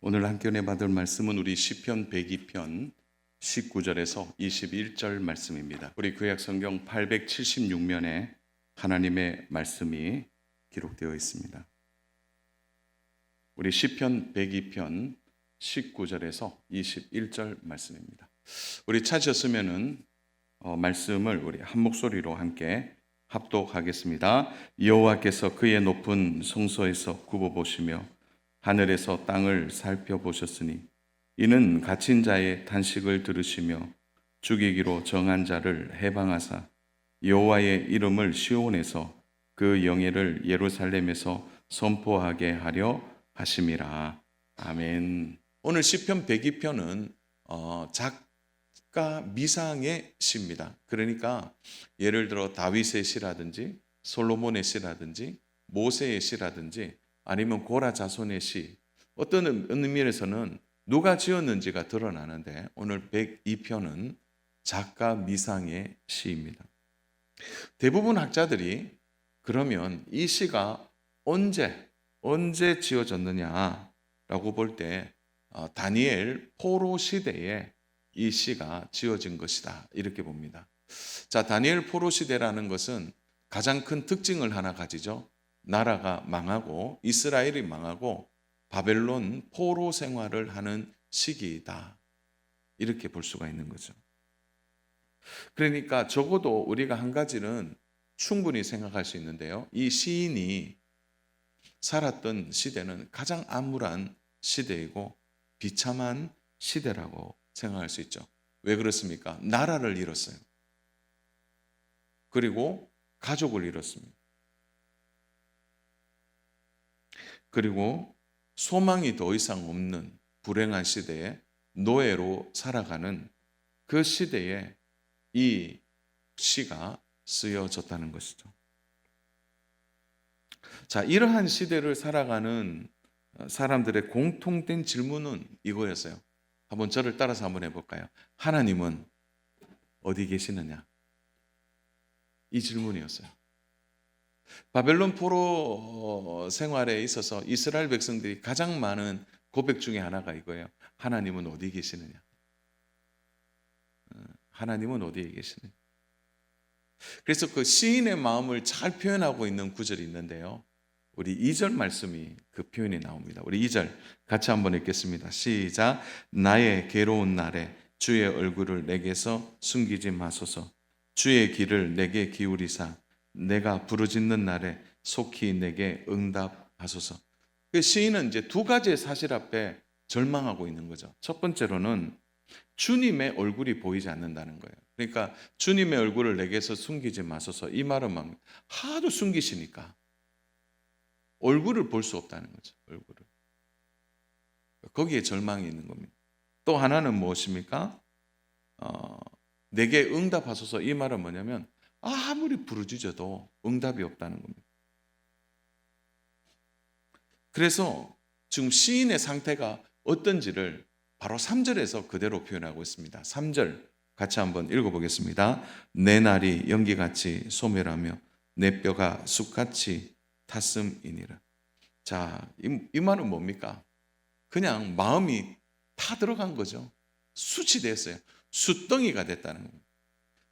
오늘 함께 은혜 받을 말씀은 우리 시편 102편 19절에서 21절 말씀입니다. 우리 구약 성경 876면에 하나님의 말씀이 기록되어 있습니다. 우리 시편 102편 19절에서 21절 말씀입니다. 우리 찾으셨으면은 말씀을 우리 한 목소리로 함께 합독하겠습니다. 여호와께서 그의 높은 성소에서 굽어 보시며 하늘에서 땅을 살펴보셨으니 이는 갇힌 자의 탄식을 들으시며 죽이기로 정한 자를 해방하사 여호와의 이름을 시온에서 그 영예를 예루살렘에서 선포하게 하려 하심이라. 아멘. 오늘 시편 102편은 작가 미상의 시입니다. 그러니까 예를 들어 다윗의 시라든지 솔로몬의 시라든지 모세의 시라든지 아니면 고라 자손의 시, 어떤 의미에서는 누가 지었는지가 드러나는데 오늘 102편은 작가 미상의 시입니다. 대부분 학자들이 그러면 이 시가 언제 지어졌느냐라고 볼 때 다니엘 포로 시대에 이 시가 지어진 것이다 이렇게 봅니다. 자, 다니엘 포로 시대라는 것은 가장 큰 특징을 하나 가지죠. 나라가 망하고 이스라엘이 망하고 바벨론 포로 생활을 하는 시기이다 이렇게 볼 수가 있는 거죠. 그러니까 적어도 우리가 한 가지는 충분히 생각할 수 있는데요. 이 시인이 살았던 시대는 가장 암울한 시대이고 비참한 시대라고 생각할 수 있죠. 왜 그렇습니까? 나라를 잃었어요. 그리고 가족을 잃었습니다. 그리고 소망이 더 이상 없는 불행한 시대에 노예로 살아가는 그 시대에 이 시가 쓰여졌다는 것이죠. 자, 이러한 시대를 살아가는 사람들의 공통된 질문은 이거였어요. 한번 저를 따라서 한번 해볼까요? 하나님은 어디 계시느냐? 이 질문이었어요. 바벨론 포로 생활에 있어서 이스라엘 백성들이 가장 많은 고백 중에 하나가 이거예요. 하나님은 어디 계시느냐? 하나님은 어디에 계시느냐? 그래서 그 시인의 마음을 잘 표현하고 있는 구절이 있는데요. 우리 2절 말씀이 그 표현이 나옵니다. 우리 2절 같이 한번 읽겠습니다. 시작. 나의 괴로운 날에 주의 얼굴을 내게서 숨기지 마소서. 주의 귀를 내게 기울이사 내가 부르짖는 날에 속히 내게 응답하소서. 그 시인은 이제 두 가지의 사실 앞에 절망하고 있는 거죠. 첫 번째로는 주님의 얼굴이 보이지 않는다는 거예요. 그러니까 주님의 얼굴을 내게서 숨기지 마소서. 이 말은 뭡니까? 하도 숨기시니까 얼굴을 볼 수 없다는 거죠. 얼굴을. 거기에 절망이 있는 겁니다. 또 하나는 무엇입니까? 내게 응답하소서. 이 말은 뭐냐면 아무리 부르짖어도 응답이 없다는 겁니다. 그래서 지금 시인의 상태가 어떤지를 바로 3절에서 그대로 표현하고 있습니다. 3절 같이 한번 읽어보겠습니다. 내 날이 연기같이 소멸하며 내 뼈가 쑥같이 탔음이니라. 자, 이 말은 뭡니까? 그냥 마음이 타 들어간 거죠. 숯이 됐어요. 숯덩이가 됐다는 겁니다.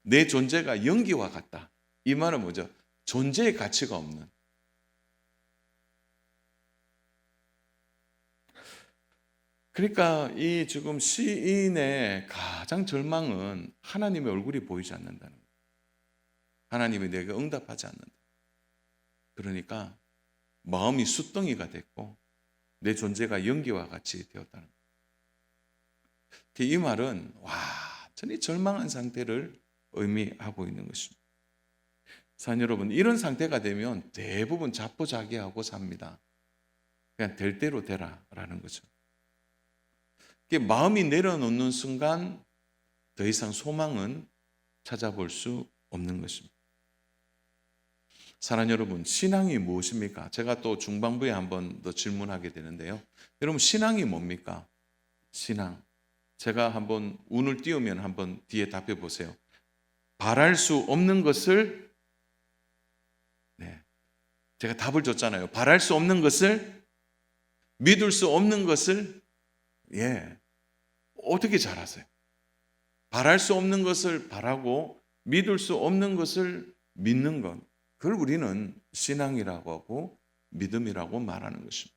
내 존재가 연기와 같다. 이 말은 뭐죠? 존재의 가치가 없는. 그러니까 이 지금 시인의 가장 절망은 하나님의 얼굴이 보이지 않는다는 거예요. 하나님이 내게 응답하지 않는다. 그러니까 마음이 숯덩이가 됐고 내 존재가 연기와 같이 되었다는 거예요. 이 말은 완전히 절망한 상태를 의미하고 있는 것입니다. 사랑 여러분, 이런 상태가 되면 대부분 자포자기하고 삽니다. 그냥 될 대로 되라라는 거죠. 마음이 내려놓는 순간 더 이상 소망은 찾아볼 수 없는 것입니다. 사랑 여러분, 신앙이 무엇입니까? 제가 또 중반부에 한번 더 질문하게 되는데요. 여러분, 신앙이 뭡니까? 신앙. 제가 한번 운을 띄우면 한번 뒤에 답해 보세요. 바랄 수 없는 것을, 제가 답을 줬잖아요. 바랄 수 없는 것을, 믿을 수 없는 것을 예. 어떻게 잘하세요? 바랄 수 없는 것을 바라고 믿을 수 없는 것을 믿는 것. 그걸 우리는 신앙이라고 하고 믿음이라고 말하는 것입니다.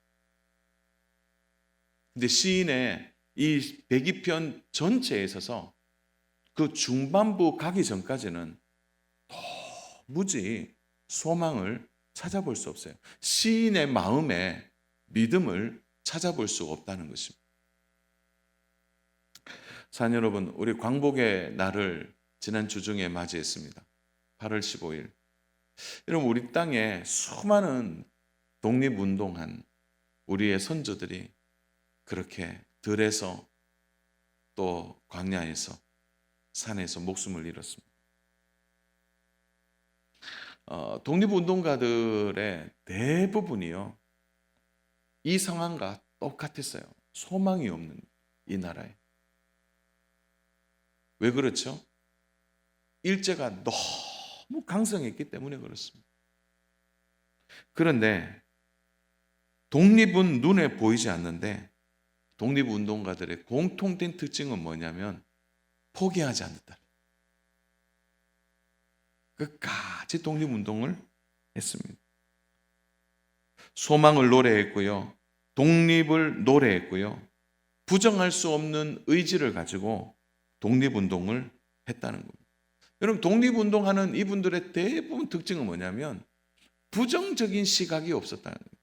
근데 시인의 이 백이편 전체에 있어서 그 중반부 가기 전까지는 도무지 소망을 찾아볼 수 없어요. 시인의 마음에 믿음을 찾아볼 수가 없다는 것입니다. 사랑 여러분, 우리 광복의 날을 지난 주중에 맞이했습니다. 8월 15일. 여러분, 우리 땅에 수많은 독립운동한 우리의 선조들이 그렇게 들에서 또 광야에서 산에서 목숨을 잃었습니다. 독립운동가들의 대부분이요, 이 상황과 똑같았어요. 소망이 없는 이 나라에. 왜 그렇죠? 일제가 너무 강성했기 때문에 그렇습니다. 그런데 독립은 눈에 보이지 않는데 독립운동가들의 공통된 특징은 뭐냐면 포기하지 않는다. 끝까지 독립운동을 했습니다. 소망을 노래했고요. 독립을 노래했고요. 부정할 수 없는 의지를 가지고 독립운동을 했다는 겁니다. 여러분, 독립운동하는 이분들의 대부분 특징은 뭐냐면 부정적인 시각이 없었다는 겁니다.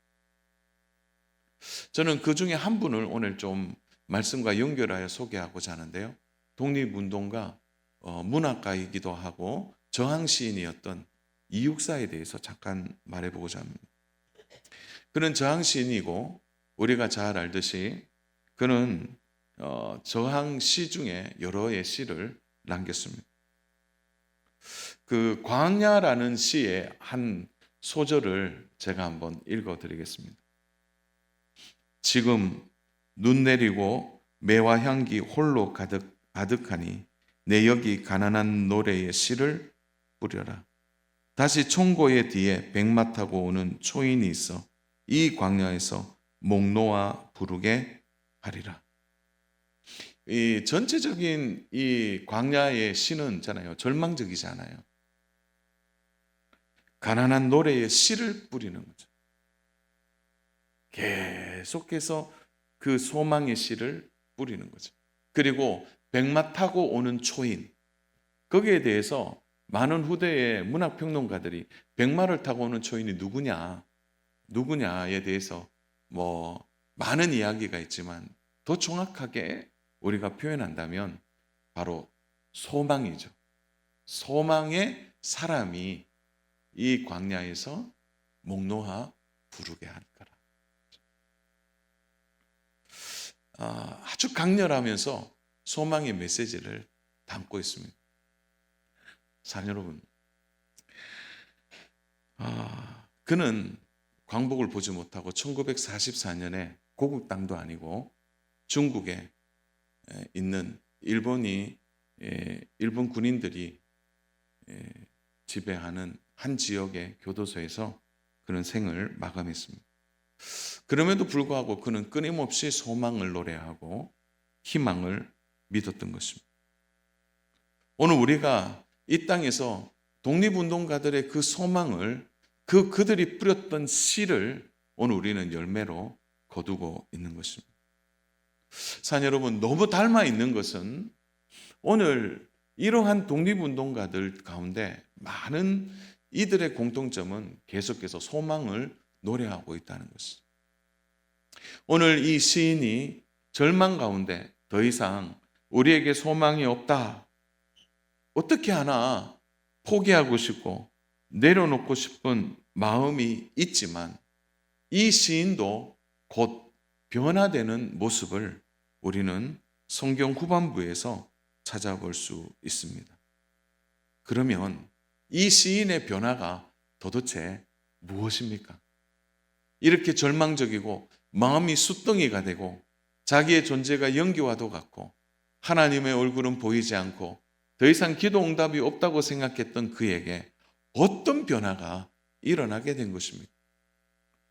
저는 그 중에 한 분을 오늘 좀 말씀과 연결하여 소개하고자 하는데요. 독립운동가, 문학가이기도 하고 저항시인이었던 이육사에 대해서 잠깐 말해보고자 합니다. 그는 저항시인이고 우리가 잘 알듯이 그는 저항시 중에 여러의 시를 남겼습니다. 그 광야라는 시의 한 소절을 제가 한번 읽어드리겠습니다. 지금 눈 내리고 매와 향기 홀로 가득하니 내 여기 가난한 노래의 시를 뿌려라. 다시 총고의 뒤에 백마 타고 오는 초인이 있어 이 광야에서 목 놓아 부르게 하리라. 이 전체적인 이 광야의 시는 있잖아요, 절망적이잖아요. 가난한 노래의 시를 뿌리는 거죠. 계속해서 그 소망의 씨를 뿌리는 거죠. 그리고 백마 타고 오는 초인, 거기에 대해서 많은 후대의 문학평론가들이 백마를 타고 오는 초인이 누구냐에 대해서 뭐 많은 이야기가 있지만 더 정확하게 우리가 표현한다면 바로 소망이죠. 소망의 사람이 이 광야에서 목 놓아 부르게 할 거라. 아주 강렬하면서 소망의 메시지를 담고 있습니다. 사랑 여러분, 그는 광복을 보지 못하고 1944년에 고국 땅도 아니고 중국에 있는 일본 군인들이 지배하는 한 지역의 교도소에서 그는 생을 마감했습니다. 그럼에도 불구하고 그는 끊임없이 소망을 노래하고 희망을 믿었던 것입니다. 오늘 우리가 이 땅에서 독립운동가들의 그 소망을, 그들이 뿌렸던 씨를 오늘 우리는 열매로 거두고 있는 것입니다. 사랑 여러분, 너무 닮아 있는 것은 오늘 이러한 독립운동가들 가운데 많은 이들의 공통점은 계속해서 소망을 노래하고 있다는 것입니다. 오늘 이 시인이 절망 가운데 더 이상 우리에게 소망이 없다, 어떻게 하나 포기하고 싶고 내려놓고 싶은 마음이 있지만 이 시인도 곧 변화되는 모습을 우리는 성경 후반부에서 찾아볼 수 있습니다. 그러면 이 시인의 변화가 도대체 무엇입니까? 이렇게 절망적이고 마음이 숫덩이가 되고 자기의 존재가 연기와도 같고 하나님의 얼굴은 보이지 않고 더 이상 기도 응답이 없다고 생각했던 그에게 어떤 변화가 일어나게 된 것입니까?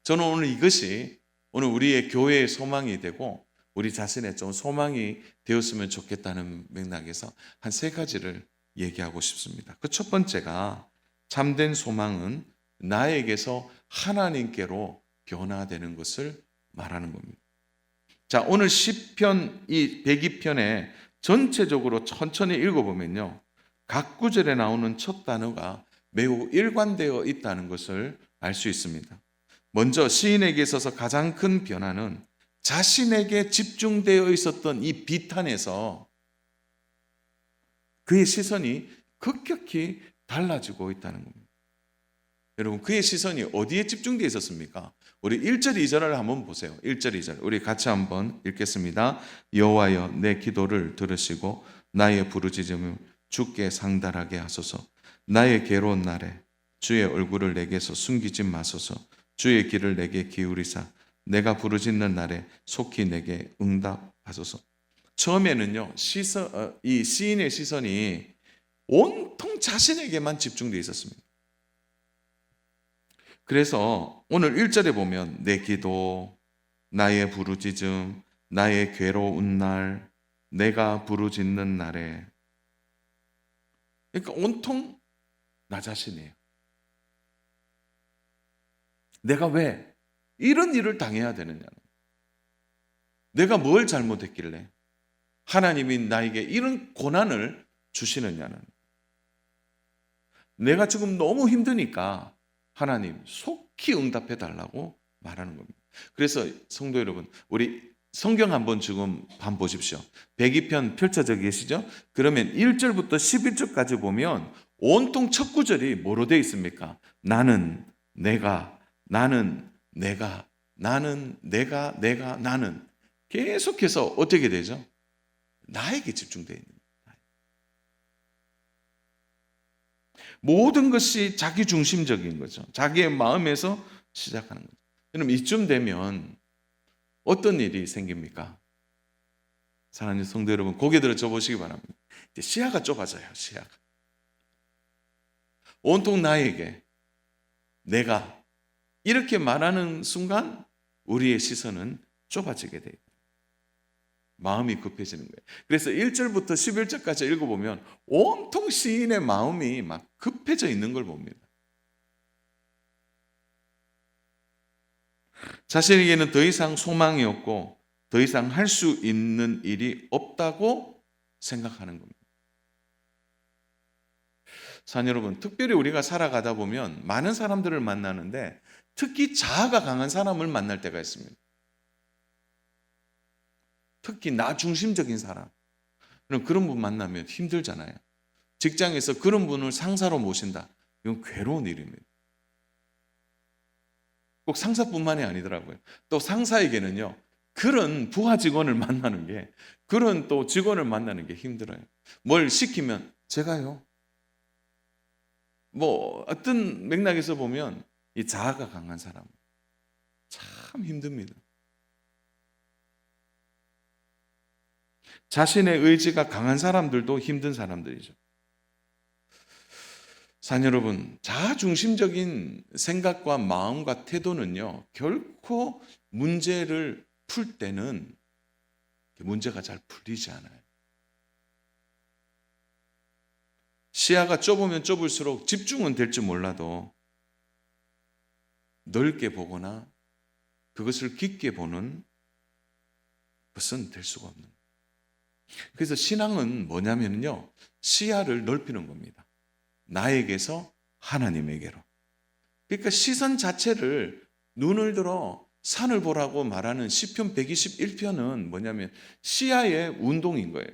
저는 오늘 이것이 오늘 우리의 교회의 소망이 되고 우리 자신의 좀 소망이 되었으면 좋겠다는 맥락에서 한 세 가지를 얘기하고 싶습니다. 그 첫 번째가 참된 소망은 나에게서 하나님께로 변화되는 것을 말하는 겁니다. 자, 오늘 시편 이 102편에 전체적으로 천천히 읽어보면요, 각 구절에 나오는 첫 단어가 매우 일관되어 있다는 것을 알 수 있습니다. 먼저 시인에게 있어서 가장 큰 변화는 자신에게 집중되어 있었던 이 비탄에서 그의 시선이 급격히 달라지고 있다는 겁니다. 여러분, 그의 시선이 어디에 집중되어 있었습니까? 우리 1절, 2절을 한번 보세요. 1절, 2절 우리 같이 한번 읽겠습니다. 여호와여, 내 기도를 들으시고 나의 부르짖음을 주께 상달하게 하소서. 나의 괴로운 날에 주의 얼굴을 내게서 숨기지 마소서. 주의 귀를 내게 기울이사 내가 부르짖는 날에 속히 내게 응답하소서. 처음에는요, 이 시인의 시선이 온통 자신에게만 집중되어 있었습니다. 그래서 오늘 1절에 보면 내 기도, 나의 부르짖음, 나의 괴로운 날, 내가 부르짖는 날에, 그러니까 온통 나 자신이에요. 내가 왜 이런 일을 당해야 되느냐, 내가 뭘 잘못했길래 하나님이 나에게 이런 고난을 주시느냐는, 내가 지금 너무 힘드니까 하나님 속히 응답해 달라고 말하는 겁니다. 그래서 성도 여러분, 우리 성경 한번 지금 한번 보십시오. 102편 펼쳐져 계시죠? 그러면 1절부터 11절까지 보면 온통 첫 구절이 뭐로 되어 있습니까? 나는, 내가, 나는, 내가, 나는, 내가, 나는. 계속해서 어떻게 되죠? 나에게 집중되어 있는 거예요. 모든 것이 자기 중심적인 거죠. 자기의 마음에서 시작하는 거죠. 그럼 이쯤 되면 어떤 일이 생깁니까? 사랑하는 성도 여러분, 고개 들어 줘 보시기 바랍니다. 이제 시야가 좁아져요. 시야가. 온통 나에게, 내가 이렇게 말하는 순간 우리의 시선은 좁아지게 돼요. 마음이 급해지는 거예요. 그래서 1절부터 11절까지 읽어보면 온통 시인의 마음이 막 급해져 있는 걸 봅니다. 자신에게는 더 이상 소망이 없고 더 이상 할 수 있는 일이 없다고 생각하는 겁니다. 사랑 여러분, 특별히 우리가 살아가다 보면 많은 사람들을 만나는데 특히 자아가 강한 사람을 만날 때가 있습니다. 특히 나 중심적인 사람, 그런 분 만나면 힘들잖아요. 직장에서 그런 분을 상사로 모신다, 이건 괴로운 일입니다. 꼭 상사뿐만이 아니더라고요. 또 상사에게는요, 그런 부하 직원을 만나는 게, 그런 또 직원을 만나는 게 힘들어요. 뭘 시키면 제가요. 뭐 어떤 맥락에서 보면 이 자아가 강한 사람 참 힘듭니다. 자신의 의지가 강한 사람들도 힘든 사람들이죠. 사랑 여러분, 자아중심적인 생각과 마음과 태도는요, 결코 문제를 풀 때는 문제가 잘 풀리지 않아요. 시야가 좁으면 좁을수록 집중은 될지 몰라도 넓게 보거나 그것을 깊게 보는 것은 될 수가 없는 거예요. 그래서 신앙은 뭐냐면요, 시야를 넓히는 겁니다. 나에게서 하나님에게로. 그러니까 시선 자체를, 눈을 들어 산을 보라고 말하는 시편 121편은 뭐냐면 시야의 운동인 거예요.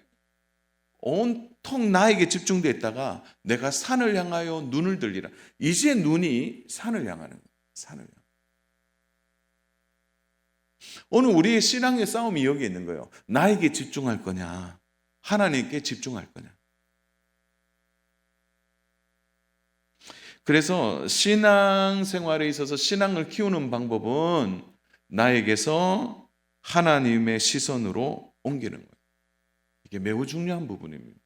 온통 나에게 집중되어 있다가 내가 산을 향하여 눈을 들리라. 이제 눈이 산을 향하는 거예요. 산을 향. 오늘 우리의 신앙의 싸움이 여기 있는 거예요. 나에게 집중할 거냐, 하나님께 집중할 거냐. 그래서 신앙생활에 있어서 신앙을 키우는 방법은 나에게서 하나님의 시선으로 옮기는 거예요. 이게 매우 중요한 부분입니다.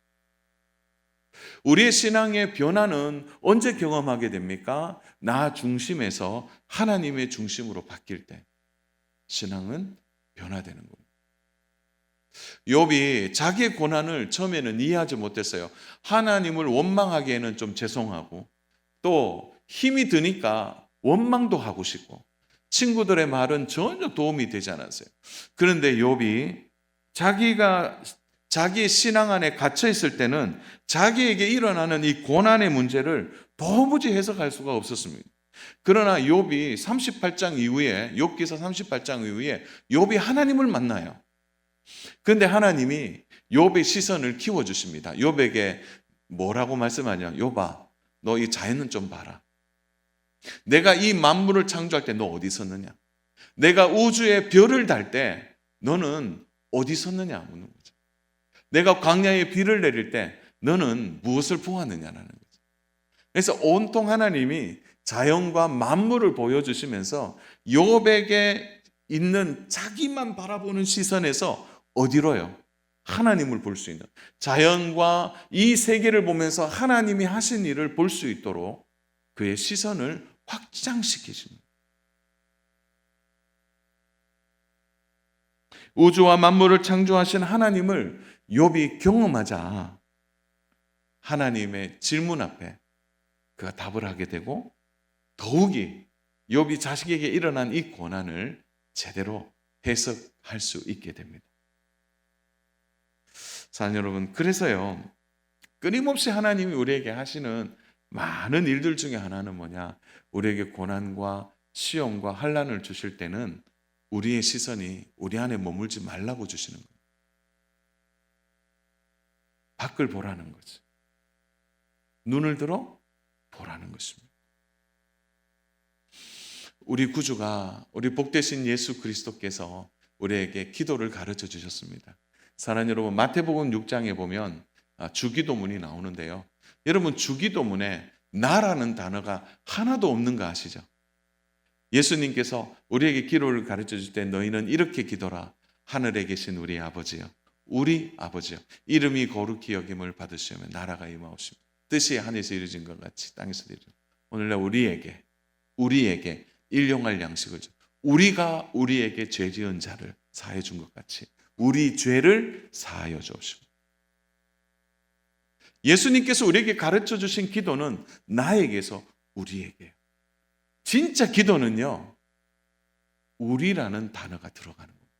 우리의 신앙의 변화는 언제 경험하게 됩니까? 나 중심에서 하나님의 중심으로 바뀔 때 신앙은 변화되는 겁니다. 욥이 자기의 고난을 처음에는 이해하지 못했어요. 하나님을 원망하기에는 좀 죄송하고, 또 힘이 드니까 원망도 하고 싶고, 친구들의 말은 전혀 도움이 되지 않았어요. 그런데 욥이 자기의 신앙 안에 갇혀 있을 때는 자기에게 일어나는 이 고난의 문제를 도무지 해석할 수가 없었습니다. 그러나 욥이 38장 이후에, 욥기서 38장 이후에 욥이 하나님을 만나요. 그런데 하나님이 욥의 시선을 키워주십니다. 욥에게 뭐라고 말씀하냐? 욥아, 너 이 자연은 좀 봐라. 내가 이 만물을 창조할 때 너 어디 있었느냐? 내가 우주에 별을 달 때 너는 어디 있었느냐? 묻는 거죠. 내가 광야에 비를 내릴 때 너는 무엇을 보았느냐라는 거죠. 그래서 온통 하나님이 자연과 만물을 보여주시면서 욥에게 있는 자기만 바라보는 시선에서 어디로요? 하나님을 볼 수 있는, 자연과 이 세계를 보면서 하나님이 하신 일을 볼 수 있도록 그의 시선을 확장시키십니다. 우주와 만물을 창조하신 하나님을 욥이 경험하자 하나님의 질문 앞에 그가 답을 하게 되고, 더욱이 욥이 자식에게 일어난 이 고난을 제대로 해석할 수 있게 됩니다. 사랑하는 여러분, 그래서요, 끊임없이 하나님이 우리에게 하시는 많은 일들 중에 하나는 뭐냐? 우리에게 고난과 시험과 환난을 주실 때는 우리의 시선이 우리 안에 머물지 말라고 주시는 거예요. 밖을 보라는 거죠. 눈을 들어 보라는 것입니다. 우리 구주가, 우리 복되신 예수 그리스도께서 우리에게 기도를 가르쳐 주셨습니다. 사랑하는 여러분, 마태복음 6장에 보면 주기도문이 나오는데요. 여러분, 주기도문에 나라는 단어가 하나도 없는 거 아시죠? 예수님께서 우리에게 기도를 가르쳐 줄 때 너희는 이렇게 기도라. 하늘에 계신 우리 아버지여, 우리 아버지여, 이름이 거룩히 여김을 받으시면 나라가 임하옵시며 뜻이 하늘에서 이루어진 것 같이 땅에서 이루어진, 오늘날 우리에게 일용할 양식을 줘. 우리가 우리에게 죄 지은 자를 사해 준 것 같이 우리 죄를 사하여 주옵시고. 예수님께서 우리에게 가르쳐 주신 기도는 나에게서 우리에게요. 진짜 기도는요, 우리라는 단어가 들어가는 겁니다.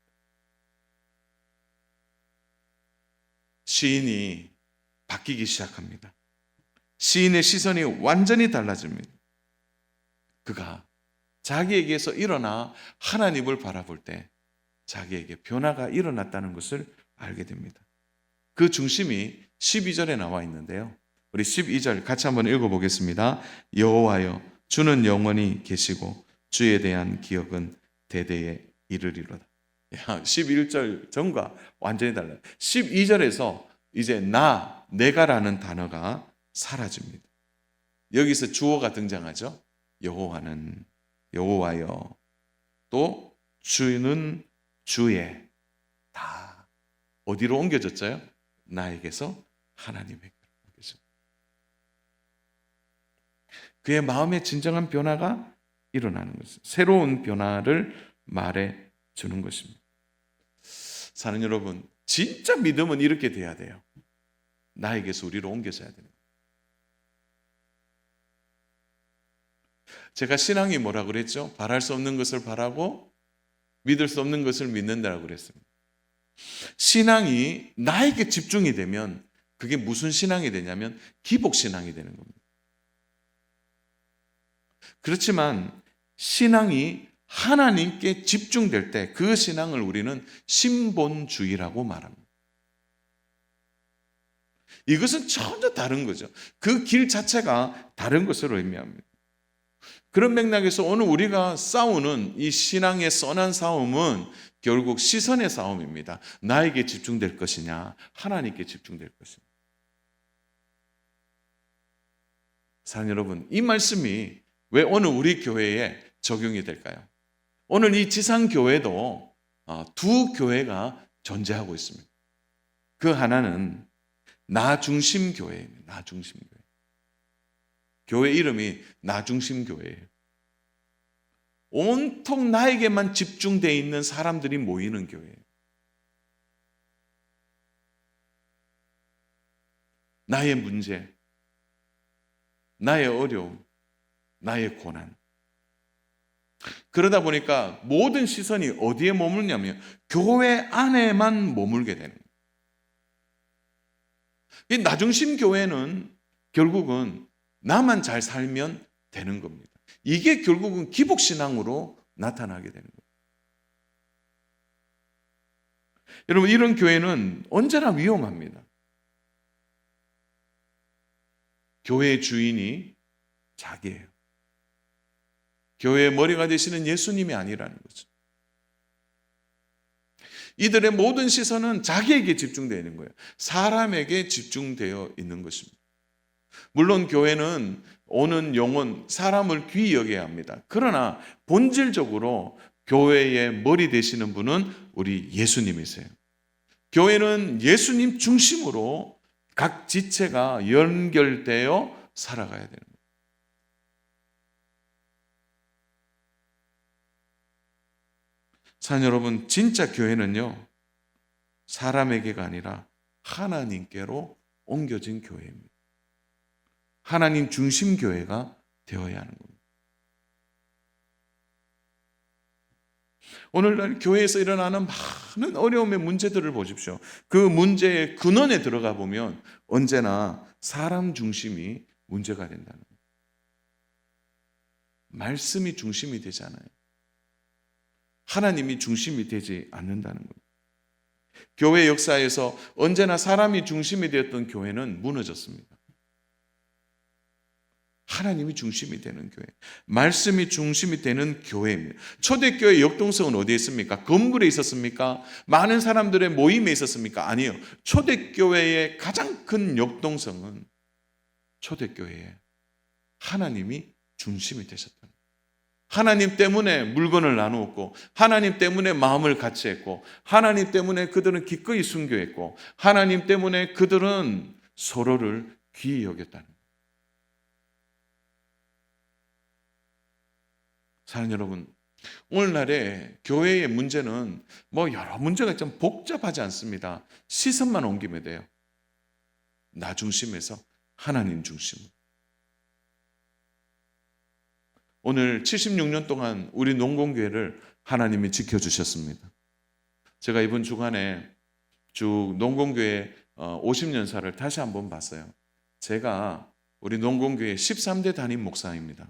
시인이 바뀌기 시작합니다. 시인의 시선이 완전히 달라집니다. 그가 자기에게서 일어나 하나님을 바라볼 때 자기에게 변화가 일어났다는 것을 알게 됩니다. 그 중심이 12절에 나와 있는데요. 우리 12절 같이 한번 읽어보겠습니다. 여호와여, 주는 영원히 계시고 주에 대한 기억은 대대에 이르리로다. 11절 전과 완전히 달라요. 12절에서 이제 내가라는 단어가 사라집니다. 여기서 주어가 등장하죠. 여호와는, 여호와여, 또 주는 주의, 다 어디로 옮겨졌어요? 나에게서 하나님에게로 옮겨졌어요. 그의 마음에 진정한 변화가 일어나는 것입니다. 새로운 변화를 말해 주는 것입니다. 사는 여러분, 진짜 믿음은 이렇게 돼야 돼요. 나에게서 우리로 옮겨져야 됩니다. 제가 신앙이 뭐라 그랬죠? 바랄 수 없는 것을 바라고 믿을 수 없는 것을 믿는다라고 그랬습니다. 신앙이 나에게 집중이 되면 그게 무슨 신앙이 되냐면 기복신앙이 되는 겁니다. 그렇지만 신앙이 하나님께 집중될 때 그 신앙을 우리는 신본주의라고 말합니다. 이것은 전혀 다른 거죠. 그 길 자체가 다른 것으로 의미합니다. 그런 맥락에서 오늘 우리가 싸우는 이 신앙의 선한 싸움은 결국 시선의 싸움입니다. 나에게 집중될 것이냐, 하나님께 집중될 것이냐. 사랑하는 여러분, 이 말씀이 왜 오늘 우리 교회에 적용이 될까요? 오늘 이 지상교회도 두 교회가 존재하고 있습니다. 그 하나는 나 중심 교회입니다. 나 중심 교회. 교회 이름이 나 중심 교회예요. 온통 나에게만 집중되어 있는 사람들이 모이는 교회예요. 나의 문제, 나의 어려움, 나의 고난. 그러다 보니까 모든 시선이 어디에 머물냐면 교회 안에만 머물게 되는 거예요. 이 나중심 교회는 결국은 나만 잘 살면 되는 겁니다. 이게 결국은 기복신앙으로 나타나게 되는 거예요. 여러분, 이런 교회는 언제나 위험합니다. 교회의 주인이 자기예요. 교회의 머리가 되시는 예수님이 아니라는 거죠. 이들의 모든 시선은 자기에게 집중되어 있는 거예요. 사람에게 집중되어 있는 것입니다. 물론 교회는 오는 영혼, 사람을 귀히 여겨야 합니다. 그러나 본질적으로 교회의 머리 되시는 분은 우리 예수님이세요. 교회는 예수님 중심으로 각 지체가 연결되어 살아가야 되는 거예요. 사랑 여러분, 진짜 교회는요, 사람에게가 아니라 하나님께로 옮겨진 교회입니다. 하나님 중심 교회가 되어야 하는 겁니다. 오늘날 교회에서 일어나는 많은 어려움의 문제들을 보십시오. 그 문제의 근원에 들어가 보면 언제나 사람 중심이 문제가 된다는 거예요. 말씀이 중심이 되지 않아요. 하나님이 중심이 되지 않는다는 겁니다. 교회 역사에서 언제나 사람이 중심이 되었던 교회는 무너졌습니다. 하나님이 중심이 되는 교회, 말씀이 중심이 되는 교회입니다. 초대교회 역동성은 어디에 있습니까? 건물에 있었습니까? 많은 사람들의 모임에 있었습니까? 아니요. 초대교회의 가장 큰 역동성은 초대교회에 하나님이 중심이 되셨다는 거예요. 하나님 때문에 물건을 나누었고, 하나님 때문에 마음을 같이 했고, 하나님 때문에 그들은 기꺼이 순교했고, 하나님 때문에 그들은 서로를 귀히 여겼다는 거예요. 사랑하는 여러분, 오늘날의 교회의 문제는 여러 문제가 좀 복잡하지 않습니다. 시선만 옮기면 돼요. 나 중심에서 하나님 중심으로. 오늘 76년 동안 우리 농공교회를 하나님이 지켜주셨습니다. 제가 이번 주간에 쭉 농공교회 50년사를 다시 한번 봤어요. 제가 우리 농공교회 13대 담임 목사입니다.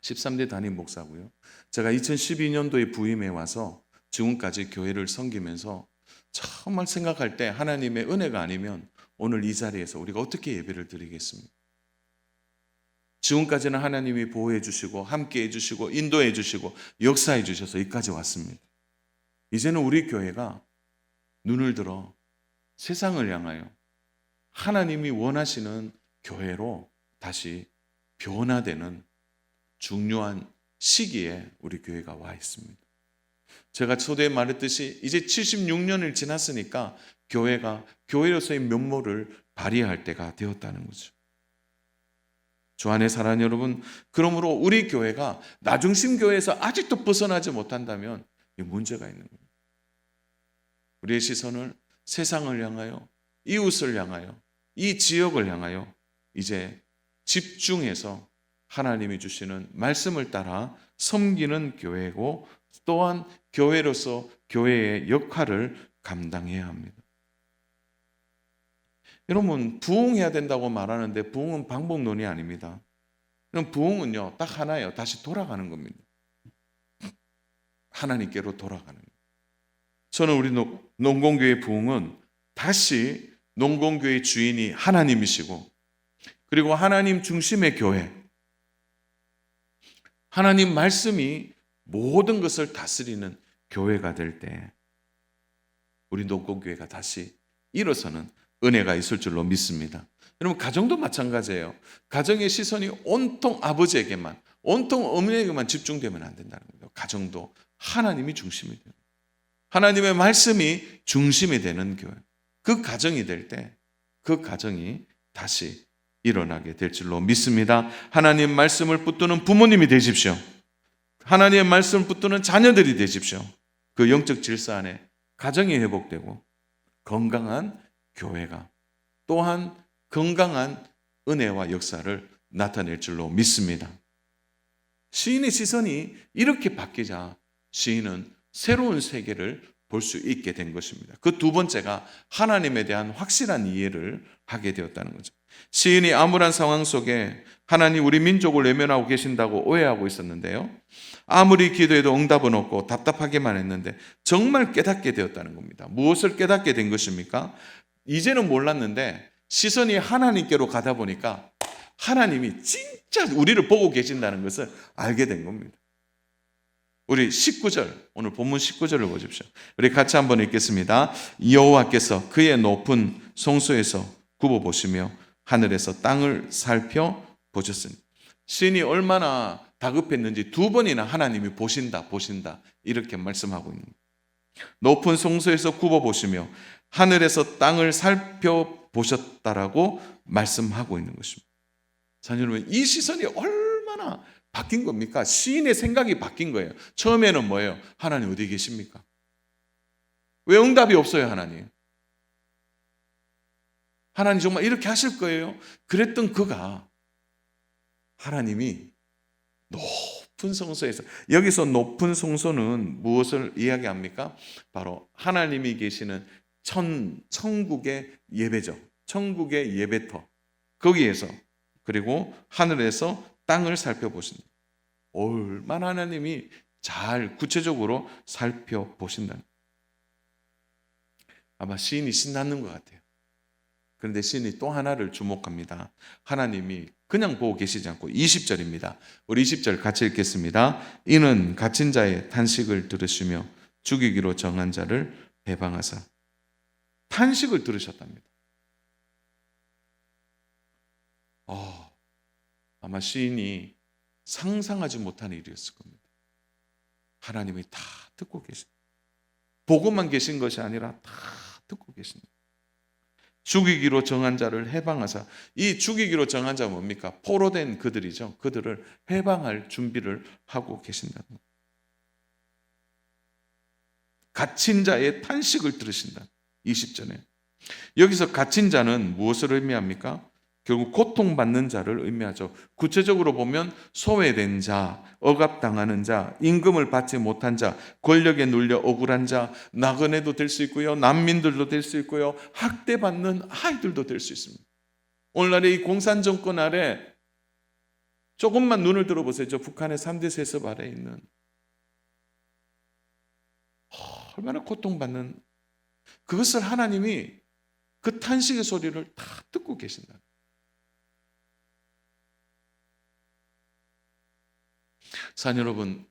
13대 담임 목사고요. 제가 2012년도에 부임해 와서 지금까지 교회를 섬기면서 정말 생각할 때 하나님의 은혜가 아니면 오늘 이 자리에서 우리가 어떻게 예배를 드리겠습니까? 지금까지는 하나님이 보호해 주시고 함께해 주시고 인도해 주시고 역사해 주셔서 여기까지 왔습니다. 이제는 우리 교회가 눈을 들어 세상을 향하여 하나님이 원하시는 교회로 다시 변화되는 중요한 시기에 우리 교회가 와 있습니다. 제가 초대에 말했듯이 이제 76년을 지났으니까 교회가 교회로서의 면모를 발휘할 때가 되었다는 거죠. 주 안에 사랑하는 여러분, 그러므로 우리 교회가 나중심 교회에서 아직도 벗어나지 못한다면 문제가 있는 겁니다. 우리의 시선을 세상을 향하여, 이웃을 향하여, 이 지역을 향하여 이제 집중해서 하나님이 주시는 말씀을 따라 섬기는 교회고, 또한 교회로서 교회의 역할을 감당해야 합니다. 여러분, 부흥해야 된다고 말하는데 부흥은 방법론이 아닙니다. 부흥은요, 딱 하나예요. 다시 돌아가는 겁니다. 하나님께로 돌아가는 거예요. 저는 우리 농공교회 부흥은 다시 농공교회 주인이 하나님이시고, 그리고 하나님 중심의 교회, 하나님 말씀이 모든 것을 다스리는 교회가 될 때 우리 농공교회가 다시 일어서는 은혜가 있을 줄로 믿습니다. 여러분, 가정도 마찬가지예요. 가정의 시선이 온통 아버지에게만, 온통 어머니에게만 집중되면 안 된다는 거예요. 가정도 하나님이 중심이 돼요. 하나님의 말씀이 중심이 되는 교회. 그 가정이 될 때 그 가정이 다시 일어나게 될 줄로 믿습니다. 하나님 말씀을 붙드는 부모님이 되십시오. 하나님의 말씀을 붙드는 자녀들이 되십시오. 그 영적 질서 안에 가정이 회복되고 건강한 교회가 또한 건강한 은혜와 역사를 나타낼 줄로 믿습니다. 시인의 시선이 이렇게 바뀌자 시인은 새로운 세계를 볼 수 있게 된 것입니다. 그 두 번째가 하나님에 대한 확실한 이해를 하게 되었다는 거죠. 시인이 암울한 상황 속에 하나님 우리 민족을 외면하고 계신다고 오해하고 있었는데요. 아무리 기도해도 응답은 없고 답답하게만 했는데 정말 깨닫게 되었다는 겁니다. 무엇을 깨닫게 된 것입니까? 이제는 몰랐는데 시선이 하나님께로 가다 보니까 하나님이 진짜 우리를 보고 계신다는 것을 알게 된 겁니다. 우리 19절, 오늘 본문 19절을 보십시오. 우리 같이 한번 읽겠습니다. 여호와께서 그의 높은 성소에서 굽어보시며 하늘에서 땅을 살펴보셨으니. 시인이 얼마나 다급했는지 두 번이나 하나님이 보신다 이렇게 말씀하고 있는 거예요. 높은 성소에서 굽어보시며 하늘에서 땅을 살펴보셨다라고 말씀하고 있는 것입니다. 자, 여러분, 이 시선이 얼마나 바뀐 겁니까? 시인의 생각이 바뀐 거예요. 처음에는 뭐예요? 하나님 어디 계십니까? 왜 응답이 없어요, 하나님? 하나님 정말 이렇게 하실 거예요? 그랬던 그가 하나님이 높은 성소에서, 여기서 높은 성소는 무엇을 이야기합니까? 바로 하나님이 계시는 천국의 예배죠. 천국의 예배터. 거기에서, 그리고 하늘에서 땅을 살펴보신다. 얼마나 하나님이 잘 구체적으로 살펴보신다. 아마 시인이 신나는 것 같아요. 그런데 시인이 또 하나를 주목합니다. 하나님이 그냥 보고 계시지 않고 20절입니다. 우리 20절 같이 읽겠습니다. 이는 갇힌 자의 탄식을 들으시며 죽이기로 정한 자를 해방하사. 탄식을 들으셨답니다. 아마 시인이 상상하지 못한 일이었을 겁니다. 하나님이 다 듣고 계십니다. 보고만 계신 것이 아니라 다 듣고 계십니다. 죽이기로 정한 자를 해방하사. 이 죽이기로 정한 자가 뭡니까? 포로된 그들이죠. 그들을 해방할 준비를 하고 계신다는 겁니다. 갇힌 자의 탄식을 들으신다. 20절에. 여기서 갇힌 자는 무엇을 의미합니까? 결국 고통받는 자를 의미하죠. 구체적으로 보면 소외된 자, 억압당하는 자, 임금을 받지 못한 자, 권력에 눌려 억울한 자, 나그네도 될 수 있고요, 난민들도 될 수 있고요, 학대받는 아이들도 될 수 있습니다. 오늘날의 이 공산정권 아래 조금만 눈을 들어보세요. 저 북한의 3대 세습 아래 있는 얼마나 고통받는, 그것을 하나님이 그 탄식의 소리를 다 듣고 계신다. 사랑 여러분,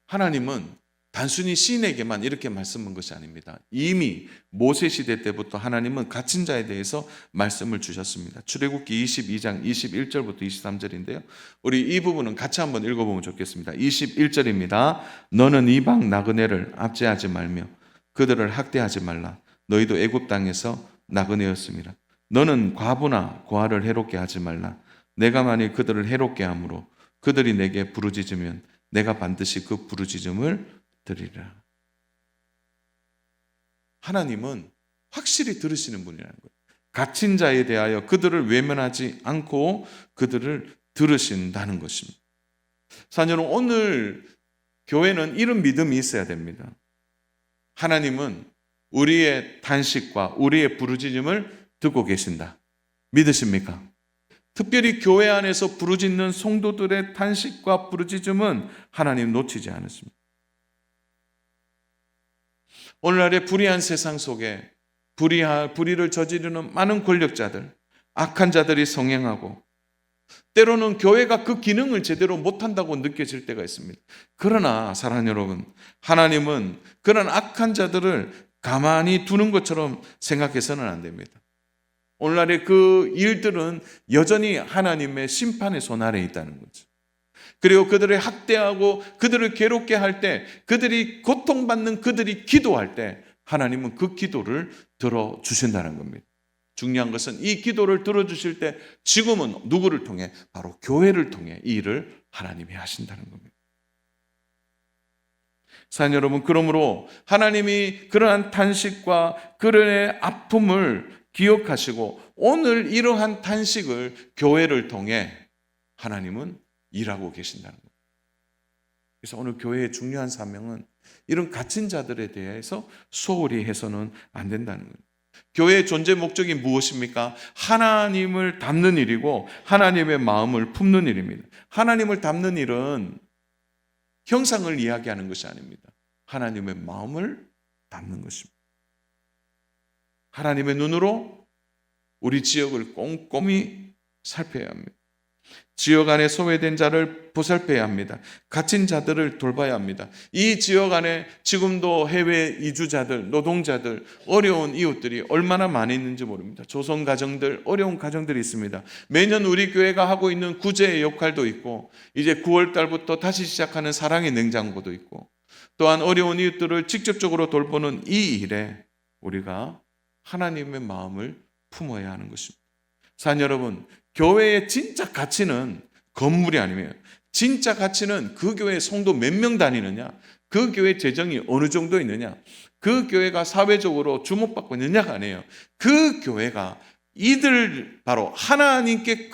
하나님은 단순히 시인에게만 이렇게 말씀한 것이 아닙니다. 이미 모세 시대 때부터 하나님은 갇힌 자에 대해서 말씀을 주셨습니다. 출애굽기 22장 21절부터 23절인데요. 우리 이 부분은 같이 한번 읽어보면 좋겠습니다. 21절입니다. 너는 이방 나그네를 압제하지 말며 그들을 학대하지 말라. 너희도 애굽 땅에서 나그네였습니다. 너는 과부나 고아를 해롭게 하지 말라. 내가 만일 그들을 해롭게 함으로 그들이 내게 부르짖으면 내가 반드시 그 부르짖음을 드리라. 하나님은 확실히 들으시는 분이라는 거예요. 갇힌 자에 대하여 그들을 외면하지 않고 그들을 들으신다는 것입니다. 사녀는 오늘 교회는 이런 믿음이 있어야 됩니다. 하나님은 우리의 탄식과 우리의 부르짖음을 듣고 계신다. 믿으십니까? 특별히 교회 안에서 부르짖는 성도들의 탄식과 부르짖음은 하나님 놓치지 않으십니다. 오늘날의 불의한 세상 속에 불의를 저지르는 많은 권력자들, 악한 자들이 성행하고 때로는 교회가 그 기능을 제대로 못한다고 느껴질 때가 있습니다. 그러나 사랑하는 여러분, 하나님은 그런 악한 자들을 가만히 두는 것처럼 생각해서는 안 됩니다. 오늘날의 그 일들은 여전히 하나님의 심판의 손 아래에 있다는 거죠. 그리고 그들을 학대하고 그들을 괴롭게 할 때, 그들이 고통받는 그들이 기도할 때 하나님은 그 기도를 들어주신다는 겁니다. 중요한 것은 이 기도를 들어주실 때 지금은 누구를 통해? 바로 교회를 통해 이 일을 하나님이 하신다는 겁니다. 사랑 여러분, 그러므로 하나님이 그러한 탄식과 그들의 아픔을 기억하시고 오늘 이러한 탄식을 교회를 통해 하나님은 일하고 계신다는 거예요. 그래서 오늘 교회의 중요한 사명은 이런 갇힌 자들에 대해서 소홀히 해서는 안 된다는 거예요. 교회의 존재 목적이 무엇입니까? 하나님을 닮는 일이고 하나님의 마음을 품는 일입니다. 하나님을 닮는 일은 형상을 이야기하는 것이 아닙니다. 하나님의 마음을 닮는 것입니다. 하나님의 눈으로 우리 지역을 꼼꼼히 살펴야 합니다. 지역 안에 소외된 자를 보살펴야 합니다. 갇힌 자들을 돌봐야 합니다. 이 지역 안에 지금도 해외 이주자들, 노동자들, 어려운 이웃들이 얼마나 많이 있는지 모릅니다. 조성 가정들, 어려운 가정들이 있습니다. 매년 우리 교회가 하고 있는 구제의 역할도 있고, 이제 9월 달부터 다시 시작하는 사랑의 냉장고도 있고, 또한 어려운 이웃들을 직접적으로 돌보는 이 일에 우리가 하나님의 마음을 품어야 하는 것입니다. 사랑 여러분, 교회의 진짜 가치는 건물이 아니에요. 진짜 가치는 그 교회 성도 몇 명 다니느냐, 그 교회 재정이 어느 정도 있느냐, 그 교회가 사회적으로 주목받고 있느냐가 아니에요. 그 교회가 이들 바로 하나님께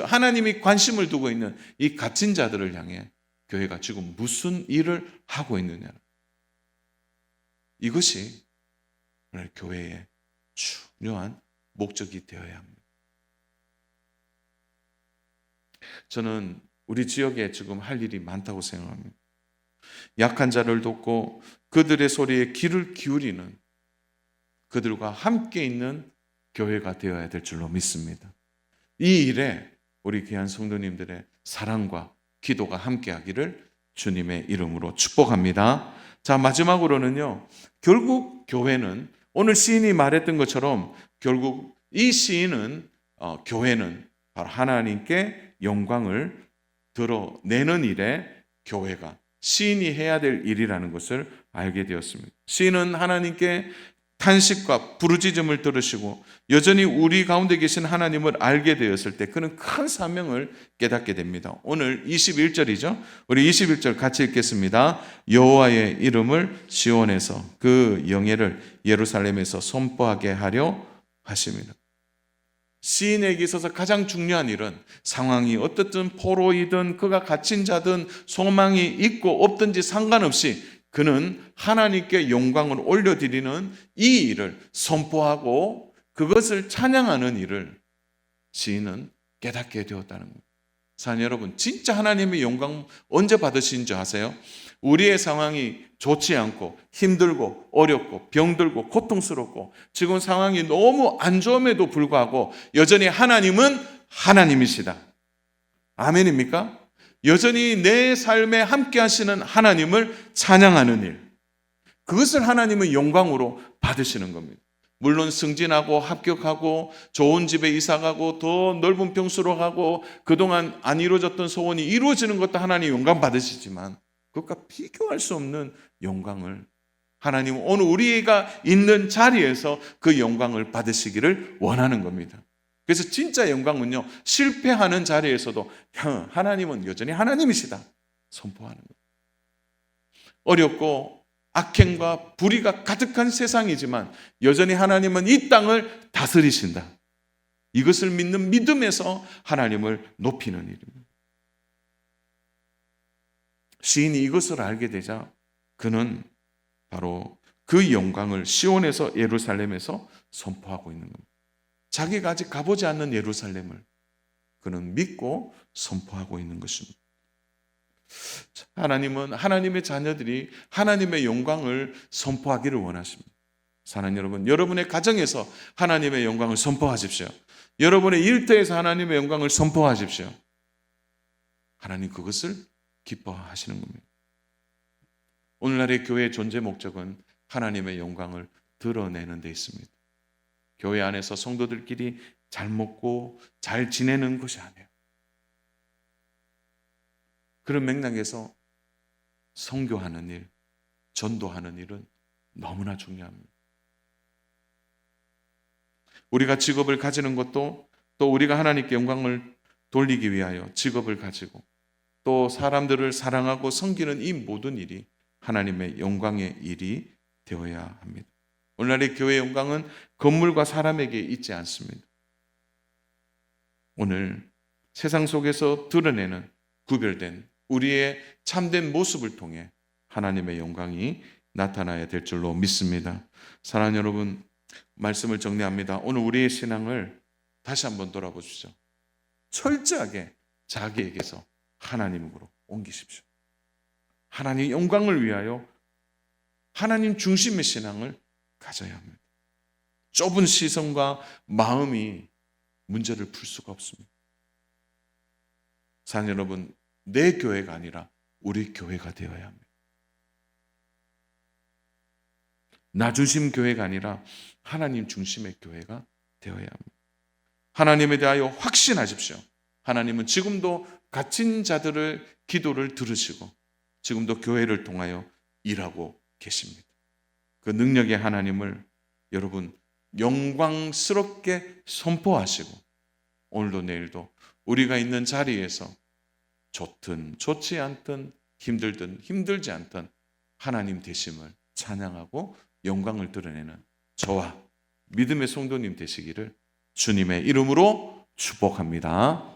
하나님이 관심을 두고 있는 이 갇힌 자들을 향해 교회가 지금 무슨 일을 하고 있느냐. 이것이 오늘 교회의 중요한 목적이 되어야 합니다. 저는 우리 지역에 지금 할 일이 많다고 생각합니다. 약한 자를 돕고 그들의 소리에 귀를 기울이는, 그들과 함께 있는 교회가 되어야 될 줄로 믿습니다. 이 일에 우리 귀한 성도님들의 사랑과 기도가 함께하기를 주님의 이름으로 축복합니다. 자, 마지막으로는요, 결국 교회는 오늘 시인이 말했던 것처럼 결국 이 시인은 교회는 바로 하나님께 영광을 드러내는 일에 교회가 시인이 해야 될 일이라는 것을 알게 되었습니다. 시인은 하나님께 탄식과 부르짖음을 들으시고 여전히 우리 가운데 계신 하나님을 알게 되었을 때 그는 큰 사명을 깨닫게 됩니다. 오늘 21절이죠. 우리 21절 같이 읽겠습니다. 여호와의 이름을 시온에서 그 영예를 예루살렘에서 선포하게 하려 하십니다. 시인에게 있어서 가장 중요한 일은 상황이 어떻든 포로이든 그가 갇힌 자든 소망이 있고 없든지 상관없이 그는 하나님께 영광을 올려드리는 이 일을 선포하고 그것을 찬양하는 일을 시인은 깨닫게 되었다는 겁니다. 사랑 여러분, 진짜 하나님의 영광 언제 받으신 줄 아세요? 우리의 상황이 좋지 않고 힘들고 어렵고 병들고 고통스럽고 지금 상황이 너무 안 좋음에도 불구하고 여전히 하나님은 하나님이시다. 아멘입니까? 여전히 내 삶에 함께 하시는 하나님을 찬양하는 일, 그것을 하나님의 영광으로 받으시는 겁니다. 물론 승진하고 합격하고 좋은 집에 이사가고 더 넓은 평수로 가고 그동안 안 이루어졌던 소원이 이루어지는 것도 하나님 영광 받으시지만 그것과 비교할 수 없는 영광을 하나님은 오늘 우리가 있는 자리에서 그 영광을 받으시기를 원하는 겁니다. 그래서 진짜 영광은요, 실패하는 자리에서도 하나님은 여전히 하나님이시다 선포하는 거예요. 어렵고 악행과 불의가 가득한 세상이지만 여전히 하나님은 이 땅을 다스리신다. 이것을 믿는 믿음에서 하나님을 높이는 일입니다. 시인이 이것을 알게 되자 그는 바로 그 영광을 시온에서 예루살렘에서 선포하고 있는 겁니다. 자기가 아직 가보지 않는 예루살렘을 그는 믿고 선포하고 있는 것입니다. 하나님은 하나님의 자녀들이 하나님의 영광을 선포하기를 원하십니다. 사랑하는 여러분, 여러분의 가정에서 하나님의 영광을 선포하십시오. 여러분의 일터에서 하나님의 영광을 선포하십시오. 하나님 그것을 기뻐하시는 겁니다. 오늘날의 교회의 존재 목적은 하나님의 영광을 드러내는 데 있습니다. 교회 안에서 성도들끼리 잘 먹고 잘 지내는 것이 아니에요. 그런 맥락에서 선교하는 일, 전도하는 일은 너무나 중요합니다. 우리가 직업을 가지는 것도 또 우리가 하나님께 영광을 돌리기 위하여 직업을 가지고 또 사람들을 사랑하고 섬기는 이 모든 일이 하나님의 영광의 일이 되어야 합니다. 오늘날의 교회의 영광은 건물과 사람에게 있지 않습니다. 오늘 세상 속에서 드러내는 구별된 우리의 참된 모습을 통해 하나님의 영광이 나타나야 될 줄로 믿습니다. 사랑하는 여러분, 말씀을 정리합니다. 오늘 우리의 신앙을 다시 한번 돌아보십시오. 철저하게 자기에게서 하나님으로 옮기십시오. 하나님의 영광을 위하여 하나님 중심의 신앙을 가져야 합니다. 좁은 시선과 마음이 문제를 풀 수가 없습니다. 사랑하는 여러분, 내 교회가 아니라 우리 교회가 되어야 합니다. 나 중심 교회가 아니라 하나님 중심의 교회가 되어야 합니다. 하나님에 대하여 확신하십시오. 하나님은 지금도 갇힌 자들의 기도를 들으시고 지금도 교회를 통하여 일하고 계십니다. 그 능력의 하나님을 여러분 영광스럽게 선포하시고 오늘도 내일도 우리가 있는 자리에서 좋든 좋지 않든 힘들든 힘들지 않든 하나님 되심을 찬양하고 영광을 드러내는 저와 믿음의 성도님 되시기를 주님의 이름으로 축복합니다.